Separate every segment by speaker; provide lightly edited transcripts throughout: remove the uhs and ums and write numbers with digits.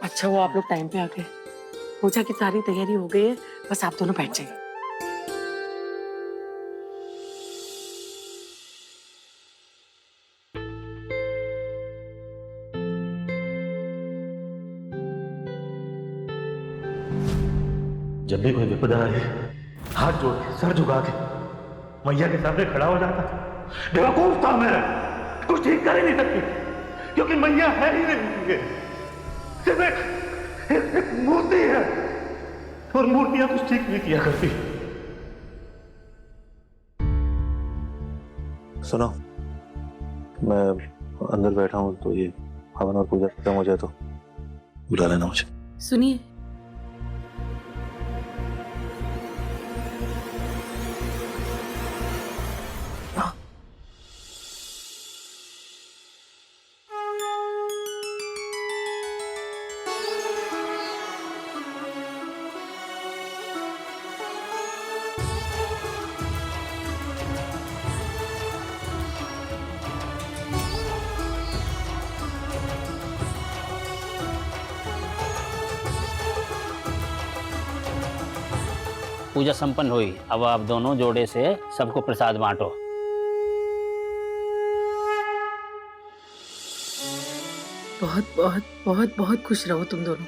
Speaker 1: अच्छा वो आप लोग टाइम पे आ गए। पूजा की सारी तैयारी हो गई है, बस आप दोनों बैठ जाइए।
Speaker 2: जब भी कोई विपदा आए, हाथ जोड़ के सर झुका के मैया के सामने खड़ा हो जाता। बेवकूफ था मैं, कुछ ठीक कर ही नहीं सकती, क्योंकि मैया है ही नहीं, सिर्फ एक मूर्ति है, और मूर्तियां कुछ ठीक नहीं किया करती। सुनो, मैं अंदर बैठा हूं, तो ये हवन और पूजा खत्म हो जाए तो बुला लेना मुझे।
Speaker 1: सुनिए,
Speaker 3: पूजा संपन्न हुई। अब आप दोनों जोड़े से सबको प्रसाद बांटो।
Speaker 1: बहुत बहुत बहुत बहुत खुश रहो तुम दोनों।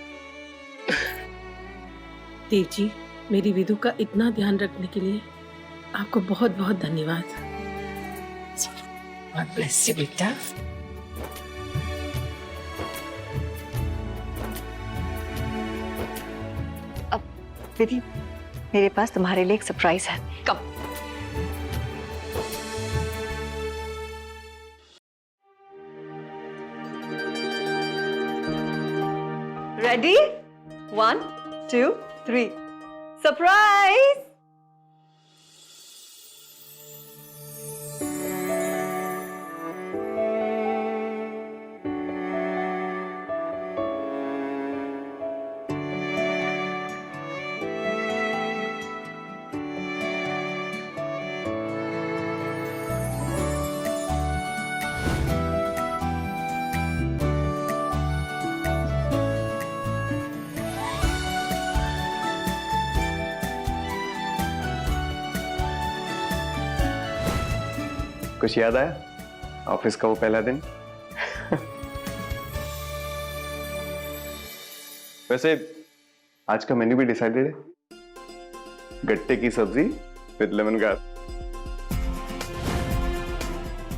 Speaker 1: देव जी, मेरी विदु का इतना ध्यान रखने के लिए आपको बहुत बहुत धन्यवाद। God bless you, बेटा।
Speaker 4: अब विधि, मेरे पास तुम्हारे लिए एक सरप्राइज है। कम। रेडी? 1, 2, 3। सरप्राइज!
Speaker 5: कुछ याद आया ऑफिस का वो पहला दिन? वैसे आज का मेन्यू भी डिसाइडेड है, गट्टे की सब्जी विद लेमन ग्रास।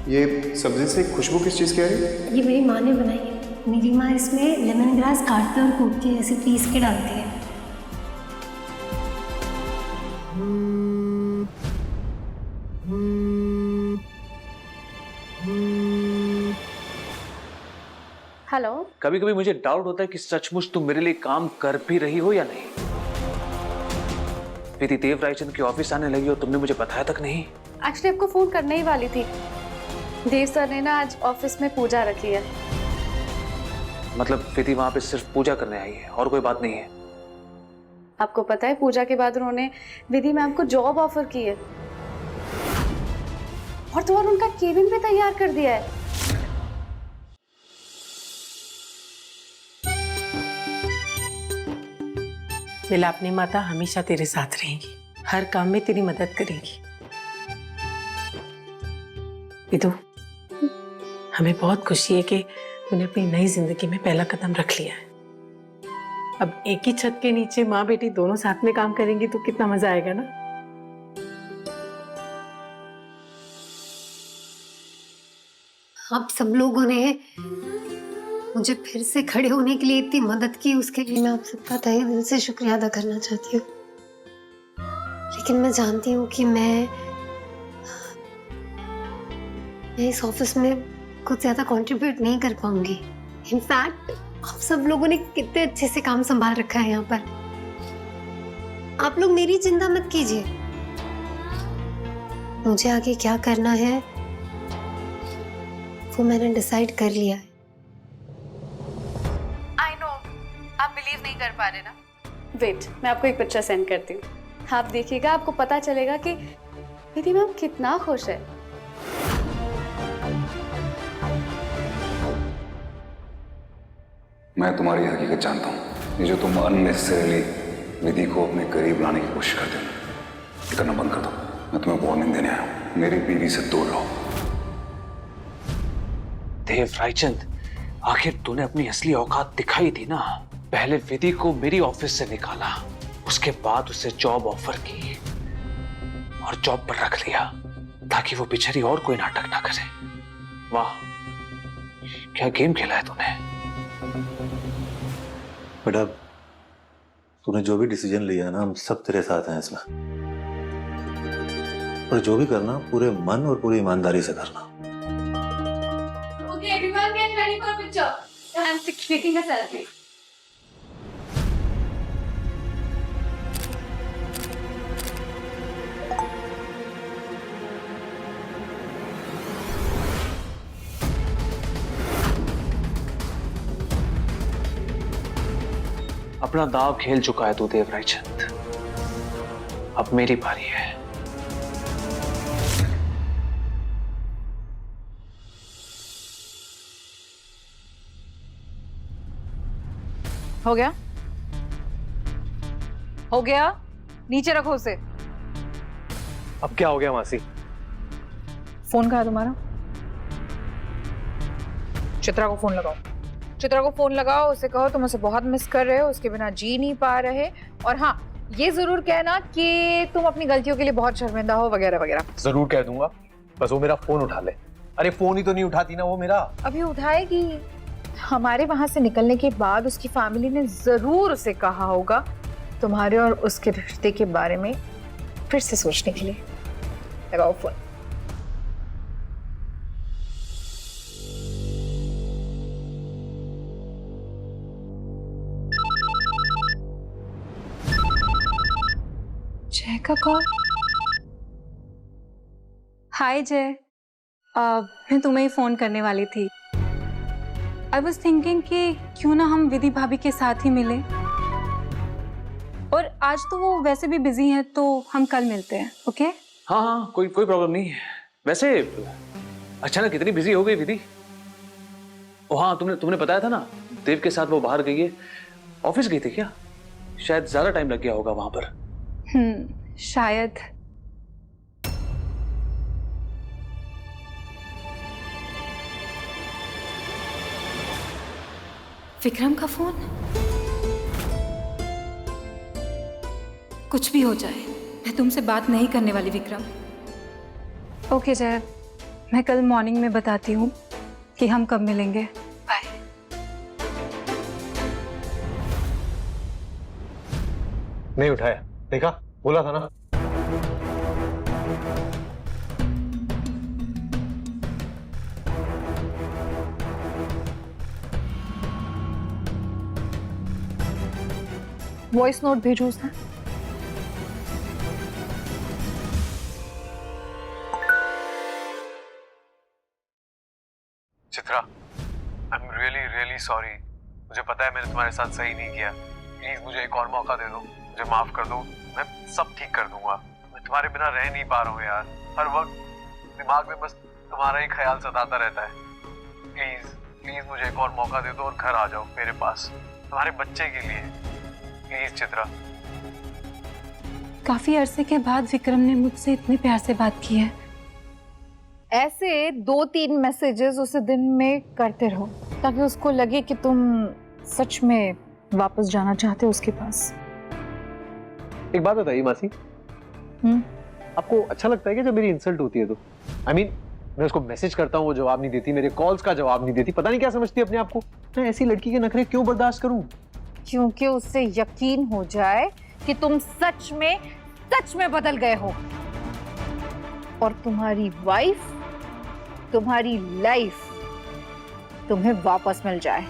Speaker 5: ये सब्जी से खुशबू किस चीज की आ रही है?
Speaker 6: ये मेरी माँ ने बनाई है। मेरी माँ इसमें लेमन ग्रास काटते और कूटते हैं, ऐसे पीस के डालती है।
Speaker 7: हेलो।
Speaker 8: कभी कभी मुझे डाउट होता है कि सचमुच तुम मेरे लिए काम कर भी रही हो या नहीं। प्रीति देव रायचंद के ऑफिस आने लगी और तुमने मुझे बताया तक नहीं।
Speaker 7: एक्चुअली आपको फोन करने ही वाली थी। देव सर ने ना आज ऑफिस में पूजा रखी है।
Speaker 8: मतलब प्रीति वहां पे सिर्फ पूजा करने आई है और कोई बात नहीं है?
Speaker 7: आपको पता है पूजा के बाद उन्होंने विधि मैम को जॉब ऑफर की है, और तो और उनका केबिन भी तैयार कर दिया है।
Speaker 1: विलापनी माता हमेशा तेरे साथ रहेंगी, हर काम में तेरी मदद करेंगी। विदु, हमें बहुत खुशी है कि तूने अपनी नई जिंदगी में पहला कदम रख लिया है। अब एक ही छत के नीचे माँ बेटी दोनों साथ में काम करेंगी तो कितना मजा आएगा ना।
Speaker 6: आप सब लोगों ने मुझे फिर से खड़े होने के लिए इतनी मदद की, उसके लिए मैं आप सबका तहे दिल से शुक्रिया अदा करना चाहती हूँ। लेकिन मैं जानती हूँ कि मैं इस ऑफिस में कुछ ज्यादा कंट्रीब्यूट नहीं कर पाऊंगी। इनफैक्ट आप सब लोगों ने कितने अच्छे से काम संभाल रखा है यहाँ पर। आप लोग मेरी चिंता मत कीजिए, मुझे आगे क्या करना है वो मैंने डिसाइड कर लिया है।
Speaker 7: आई नो आप बिलीव नहीं कर पा रहे ना। वेट, मैं आपको एक पिक्चर सेंड करती हूँ, आप देखिएगा, आपको पता चलेगा कि विधि मैम कितना खुश है।
Speaker 9: मैं तुम्हारी हकीकत जानता हूँ। ये जो तुम अननेसेसरीली विधि को अपने करीब लाने की कोशिश करते हो, ये करना बंद कर दो। मैं तुम्हें वार्निंग देने आया हूँ, मेरी बीवी से दूर रहो।
Speaker 8: देव रायचंद, आखिर तूने अपनी असली औकात दिखाई थी ना। पहले विधि को मेरी ऑफिस से निकाला, उसके बाद उसे जॉब ऑफर की और जॉब पर रख लिया ताकि वो बेचारी और कोई नाटक ना करे। वाह, क्या गेम खेला है तूने।
Speaker 2: बेटा, तूने जो भी डिसीजन लिया है ना, हम सब तेरे साथ हैं इसमें। और जो भी करना पूरे मन और पूरी ईमानदारी से करना।
Speaker 7: Okay, everyone get ready for a picture. I'm taking a selfie.
Speaker 8: अपना दाव खेल चुका है तू देव रायचंद, अब मेरी बारी है।
Speaker 10: हो गया? हो गया? नीचे रखो उसे।
Speaker 8: अब क्या हो गया मासी?
Speaker 10: फोन कहाँ है तुम्हारा? चित्रा को फोन लगाओ। चित्रा को फोन लगाओ, उसे कहो तुम उसे बहुत मिस कर रहे हो, उसके बिना जी नहीं पा रहे। और हाँ, ये जरूर कहना कि तुम अपनी गलतियों के लिए बहुत शर्मिंदा हो, वगैरह वगैरह।
Speaker 11: जरूर कह दूंगा, बस वो मेरा फोन उठा ले। अरे फोन ही तो नहीं उठाती ना वो मेरा।
Speaker 10: अभी उठाएगी। हमारे वहां से निकलने के बाद उसकी फैमिली ने जरूर उसे कहा होगा तुम्हारे और उसके रिश्ते के बारे में फिर से सोचने के लिए। लगाओ फोन। जय का कॉल।
Speaker 12: हाय जय, मैं तुम्हें ही फोन करने वाली थी। आई वॉज थिंकिंग कि क्यों ना हम विधि भाभी के साथ ही मिले। और आज तो वो वैसे भी बिजी हैं, तो हम कल मिलते हैं। ओके?
Speaker 8: हाँ हाँ, कोई प्रॉब्लम नहीं है। वैसे अचानक कितनी बिजी हो गई विधि? ओ हाँ, तुमने बताया था ना देव के साथ वो बाहर गई है। ऑफिस गई थी क्या? शायद ज्यादा टाइम लग गया होगा वहां पर।
Speaker 12: शायद। विक्रम का फोन? कुछ भी हो जाए, मैं तुमसे बात नहीं करने वाली विक्रम। ओके जय, मैं कल मॉर्निंग में बताती हूँ कि हम कब मिलेंगे। बाय।
Speaker 11: नहीं उठाया, देखा? बोला था ना।
Speaker 10: वॉइस नोट भेजो उसने।
Speaker 11: Chitra, I am really sorry. मुझे पता है मैंने तुम्हारे साथ सही नहीं किया। प्लीज मुझे एक और मौका दे दो, मुझे माफ कर दो। मैं सब ठीक कर दूंगा। मैं तुम्हारे बिना रह नहीं पा रहा हूँ यार। हर वक्त दिमाग में बस तुम्हारा ही ख्याल सताता रहता है। प्लीज मुझे एक और मौका दे दो और घर आ जाओ मेरे पास, तुम्हारे बच्चे के लिए। प्लीज चित्रा।
Speaker 12: काफी अरसे के बाद विक्रम ने मुझसे इतने प्यार से बात की है।
Speaker 10: ऐसे 2-3 मैसेजेस उसे दिन में करते रहो ताकि उसको लगे कि तुम सच में वापस जाना चाहते हो उसके पास।
Speaker 11: एक बात बताइए मासी, आपको अच्छा लगता है कि जब मेरी इंसल्ट होती है तो? I mean, मैं उसको मैसेज करता हूँ, वो जवाब नहीं देती, मेरे कॉल्स का जवाब नहीं देती, पता नहीं क्या समझती है अपने आप को। मैं ऐसी लड़की के नखरे क्यों बर्दाश्त करूं?
Speaker 10: क्योंकि उससे यकीन हो जाए कि तुम सच में बदल गए हो और तुम्हारी वाइफ, तुम्हारी लाइफ तुम्हें वापस मिल जाए।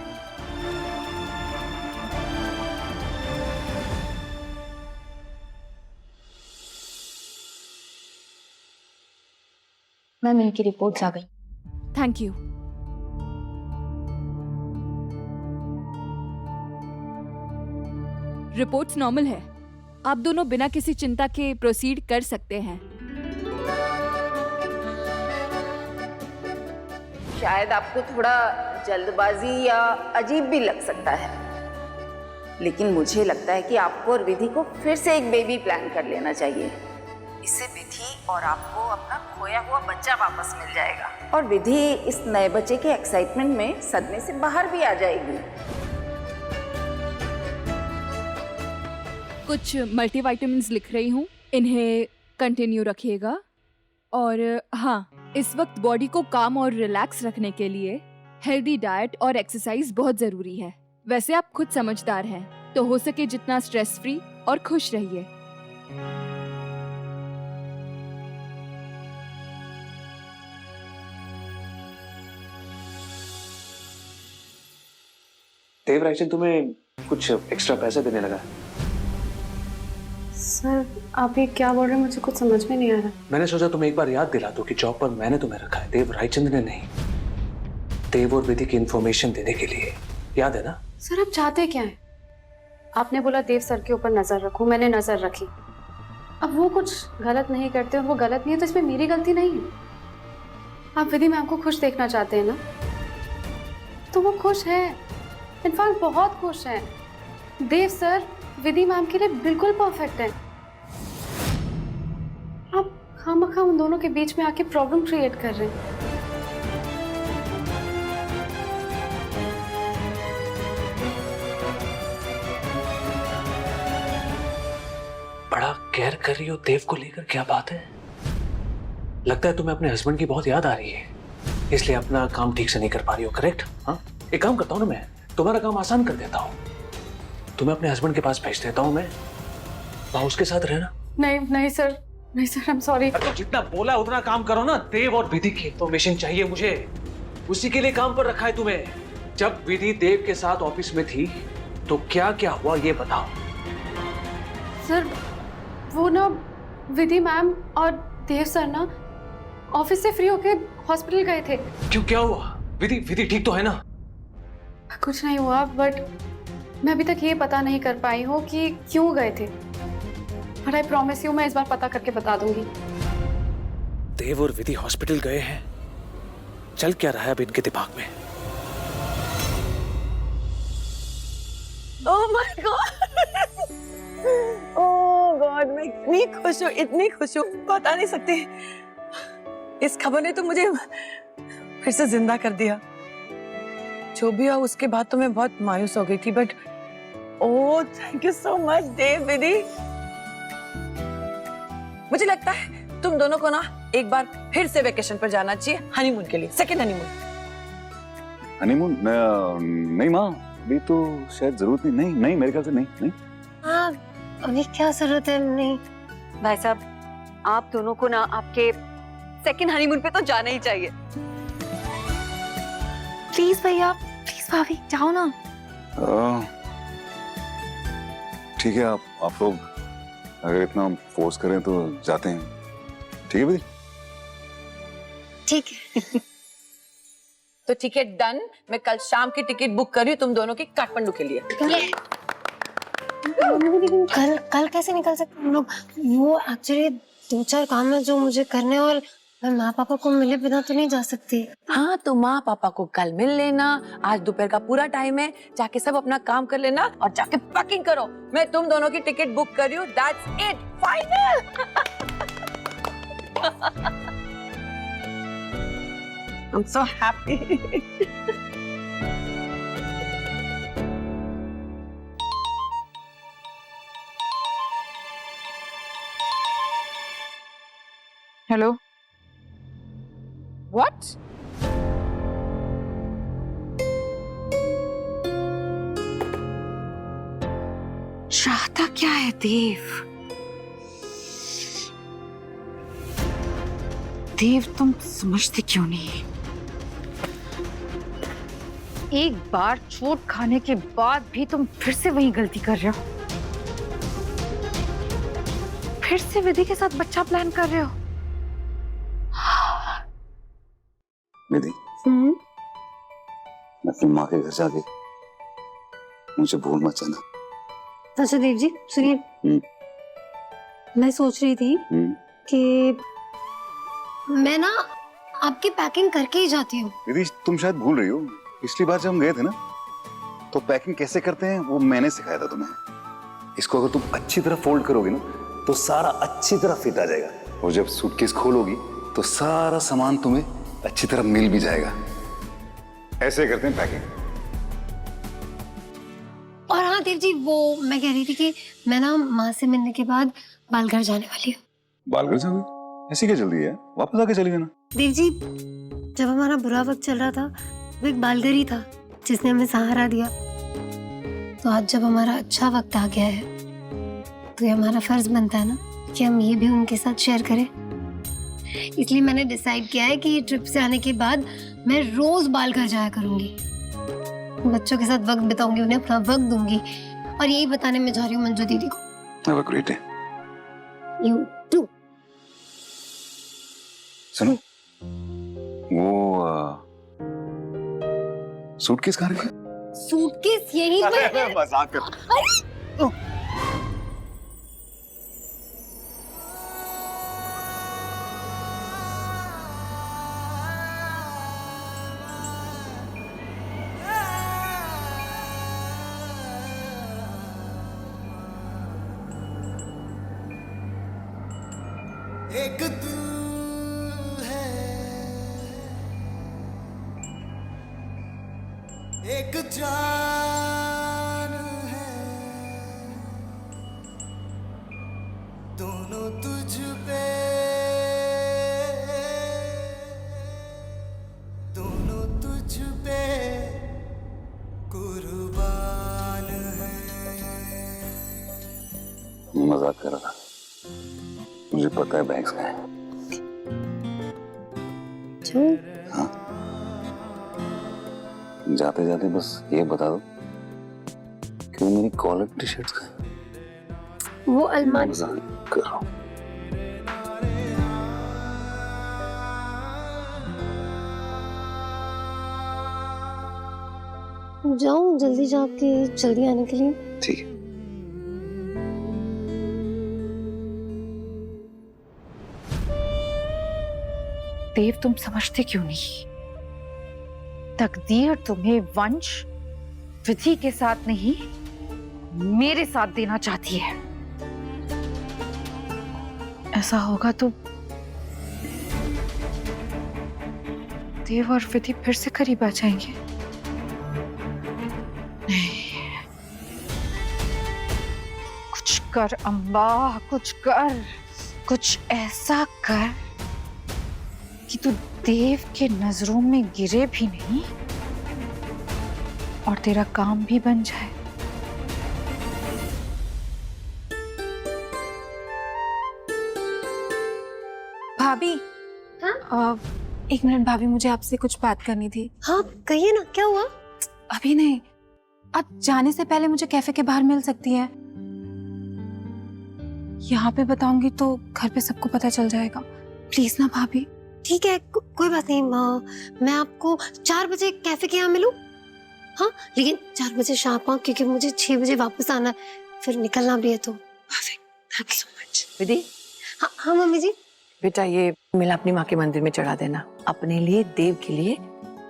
Speaker 12: मैम, इनकी रिपोर्ट्स आ गई। Thank you.
Speaker 13: रिपोर्ट्स नॉर्मल है। आप दोनों बिना किसी चिंता के प्रोसीड कर सकते हैं।
Speaker 14: शायद आपको थोड़ा जल्दबाजी या अजीब भी लग सकता है, लेकिन मुझे लगता है कि आपको और विधि को फिर से एक बेबी प्लान कर लेना चाहिए। इससे विधि और आपको अपना खोया हुआ बच्चा वापस मिल जाएगा और विधि इस नए बच्चे के एक्साइटमेंट में सदमे से बाहर भी आ जाएगी।
Speaker 13: कुछ मल्टीविटामिन्स लिख रही हूँ, इन्हें कंटिन्यू रखिएगा। और हाँ, इस वक्त बॉडी को काम और रिलैक्स रखने के लिए हेल्दी डाइट और एक्सरसाइज बहुत ज़रूरी है। वैसे आप खुद समझदार हैं, तो हो सके जितना स्ट्रेस फ्री और खुश रहिए।
Speaker 8: देव रायचंद तुम्हें कुछ एक्स्ट्रा पैसे देने लगा?
Speaker 7: सर आप ये क्या बोल रहे हैं, मुझे कुछ समझ में नहीं आ रहा।
Speaker 8: मैंने सोचा तुम्हें एक बार याद दिला दूं कि जॉब पर मैंने तुम्हें रखा है, देव रायचंद ने नहीं। देव और विधि की इंफॉर्मेशन देने के लिए, याद है ना?
Speaker 7: सर आप चाहते क्या है? आपने बोला देव सर के ऊपर नजर रखो, मैंने नजर रखी। अब वो कुछ गलत नहीं करते और वो गलत नहीं है तो इसमें मेरी गलती नहीं है। आप विधि मैम को खुश देखना चाहते हैं ना, तो वो खुश है, इनफैक्ट बहुत खुश है। देव सर विधि मैम के लिए बिल्कुल परफेक्ट है। आप खामखा उन दोनों के बीच में आके प्रॉब्लम क्रिएट कर रहे हैं।
Speaker 8: बड़ा केयर कर रही हो देव को लेकर, क्या बात है? लगता है तुम्हें अपने हस्बैंड की बहुत याद आ रही है, इसलिए अपना काम ठीक से नहीं कर पा रही हो, करेक्ट? हाँ, एक काम करता हूँ ना, मैं तुम्हारा काम आसान कर देता हूँ। तुम्हें अपने हस्बैंड के पास भेज देता हूँ मैं, वहां उसके साथ रहना।
Speaker 7: नहीं नहीं सर, नहीं सर, आई एम सॉरी।
Speaker 8: तो जितना बोला उतना काम करो ना। देव और विधि की इंफॉर्मेशन चाहिए मुझे, उसी के लिए काम पर रखा है तुम्हें। जब विधि देव के साथ ऑफिस में थी तो क्या क्या हुआ ये बताओ।
Speaker 7: सर वो ना विधि मैम और देव सर ना ऑफिस से फ्री होके हॉस्पिटल गए थे।
Speaker 8: क्यों, क्या हुआ? विधि ठीक तो है ना?
Speaker 7: कुछ नहीं हुआ, बट मैं अभी तक ये पता नहीं कर पाई हूँ कि क्यों गए थे। बट आई प्रॉमिस यू मैं इस बार पता करके बता दूंगी।
Speaker 8: देव और विधि हॉस्पिटल गए हैं, चल क्या रहा है अब इनके दिमाग में?
Speaker 1: Oh my God, oh God, मैं इतनी खुश हूँ, बता नहीं सकती। इस खबर ने तो मुझे फिर से जिंदा कर दिया। जो भी हुआ उसके बाद तो मैं बहुत मायूस हो गई थी, but oh thank you so much Dev, Vidhi. मुझे लगता है तुम दोनों को ना एक बार फिर से वेकेशन पर जाना चाहिए, हनीमून के लिए, सेकंड हनीमून।
Speaker 9: हनीमून? नहीं माँ, अभी तो शायद जरूरत नहीं, मेरे ख्याल से नहीं।
Speaker 4: हाँ, अभी क्या जरूरत है? नहीं भाई साहब, आप दोनों को ना आपके सेकंड हनीमून पे तो जाना ही चाहिए। प्लीज भैया, प्लीज भाभी, जाओ ना।
Speaker 9: ठीक है, आप लोग अगर इतना फोर्स करें तो जाते हैं। ठीक है भाई?
Speaker 4: ठीक है।
Speaker 1: तो ठीक है, डन। मैं कल शाम की टिकट बुक कर रही हूँ तुम दोनों की काठमांडू के लिए।
Speaker 6: कल कैसे निकल सकते हम लोग? वो एक्चुअली 2-4 काम है जो मुझे करने, और मैं माँ पापा को मिले बिना तो नहीं जा सकती।
Speaker 1: हाँ, तो माँ पापा को कल मिल लेना, आज दोपहर का पूरा टाइम है, जाके सब अपना काम कर लेना और जाके पैकिंग करो। मैं तुम दोनों की टिकट बुक कर रही हूँ, that's it, final. I'm so happy.
Speaker 10: Hello, what?
Speaker 4: चाहता क्या है देव? देव तुम समझते क्यों नहीं?
Speaker 10: एक बार चोट खाने के बाद भी तुम फिर से वही गलती कर रहे हो। फिर से विधि के साथ बच्चा प्लान कर रहे हो।
Speaker 9: विधि, मैं अपनी माँ के घर जाके मुझे भूल मत जाना।
Speaker 6: अच्छा देव जी सुनिए, मैं सोच रही थी कि मैं ना आपकी पैकिंग करके ही जाती हूँ।
Speaker 9: विधि तुम शायद भूल रही हो, पिछली बार जब हम गए थे ना तो पैकिंग कैसे करते हैं वो मैंने सिखाया था तुम्हें। इसको अगर तुम अच्छी तरह फोल्ड करोगे ना तो सारा अच्छी तरह फिट आ जाएगा, और जब सूटकेस खोलोगी तो सारा सामान तुम्हें अच्छी तरह मिल भी जाएगा। ऐसे करते हैं पैकिंग।
Speaker 6: और हाँ देव जी, वो मैं कह रही थी कि मैं ना माँ से मिलने के बाद बालघर जाने वाली हूँ।
Speaker 9: बालघर जाओगे? ऐसी क्या जल्दी है, वापस आके चली जाना।
Speaker 6: देव जी, जब हमारा बुरा वक्त चल रहा था वो एक बालघर ही था जिसने हमें सहारा दिया। तो आज जब हमारा अच्छा वक्त आ गया है तो ये हमारा फर्ज बनता है ना कि हम ये भी उनके साथ शेयर करें। इसलिए मैंने डिसाइड किया है कि ये ट्रिप से आने के बाद मैं रोज बालघर जाया करूंगी, बच्चों के साथ वक्त बिताऊंगी, उन्हें अपना वक्त दूंगी, और यही बताने में जा रही हूँ मंजू दीदी को।
Speaker 9: Have a great day.
Speaker 6: You too.
Speaker 9: सुनो, वो सूटकेस कहाँ रखी?
Speaker 6: सूटकेस यही पर।
Speaker 9: मजाक कर।
Speaker 15: एक तू है, एक जान है, दोनों तुझ पे, दोनों तुझ पे कुर्बान है।
Speaker 9: मजाक कर रहा था, मुझे पता है बैग्स कहाँ हैं। हाँ, जाते जाते बस ये बता दो कि मेरी कॉलर टी शर्ट का
Speaker 6: वो अलमारी।
Speaker 9: मजाक कर रहा हूँ।
Speaker 6: जाऊं जल्दी जाके जल्दी आने के लिए।
Speaker 9: ठीक है।
Speaker 10: देव, तुम समझते क्यों नहीं? तकदीर तुम्हें वंश विधि के साथ नहीं मेरे साथ देना चाहती है। ऐसा होगा तो देव और विधि फिर से करीब आ जाएंगे। नहीं, कुछ कर अम्बा, कुछ कर, कुछ ऐसा कर कि तू देव के नजरों में गिरे भी नहीं और तेरा काम भी बन जाए।
Speaker 12: भाभी। हाँ? एक मिनट भाभी, मुझे आपसे कुछ बात करनी थी।
Speaker 6: हाँ कहिए ना, क्या हुआ?
Speaker 12: अभी नहीं, आप जाने से पहले मुझे कैफे के बाहर मिल सकती है। यहाँ पे बताऊंगी तो घर पे सबको पता चल जाएगा। प्लीज ना भाभी।
Speaker 6: ठीक है, कोई बात नहीं। मैं आपको 4 बजे कैफे के यहाँ मिलूं? हाँ, लेकिन 4 बजे शार्प आऊं, क्योंकि मुझे 6 बजे वापस आना है, फिर निकलना भी है। तो थैंक यू सो मच।
Speaker 1: विधि।
Speaker 6: हाँ मम्मी जी।
Speaker 1: बेटा, ये मिला अपनी माँ के मंदिर में चढ़ा देना, अपने लिए, देव के लिए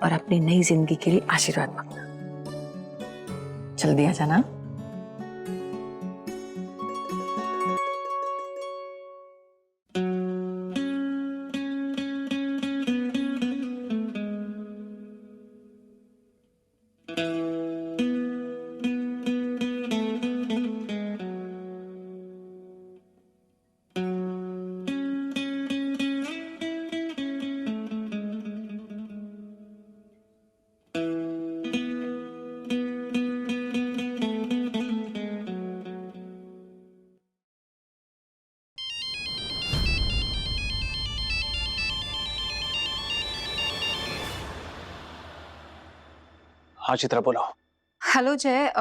Speaker 1: और अपनी नई जिंदगी के लिए आशीर्वाद मांगना। जल्दी आ जाना।
Speaker 8: हाँ चित्रा, बोलो।
Speaker 12: हेलो जय,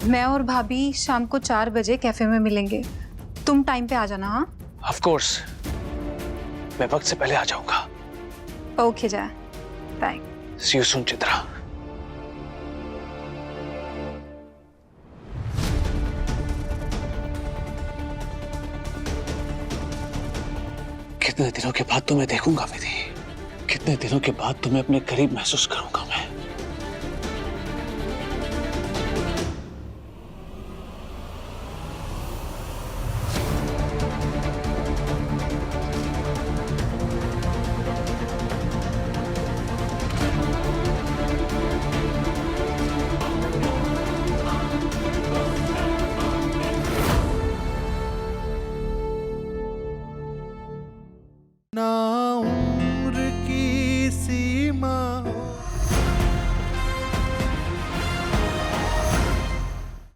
Speaker 12: मैं और भाभी शाम को 4 बजे कैफे में मिलेंगे। तुम टाइम पे आ जाना। हाँ
Speaker 8: ऑफ कोर्स, मैं वक्त से पहले आ जाऊंगा।
Speaker 12: Okay Jay, bye.
Speaker 8: See you soon Chitra. कितने दिनों के बाद तुम्हें देखूंगा विधि, इतने दिनों के बाद तुम्हें अपने करीब महसूस करूंगा मैं।
Speaker 15: ना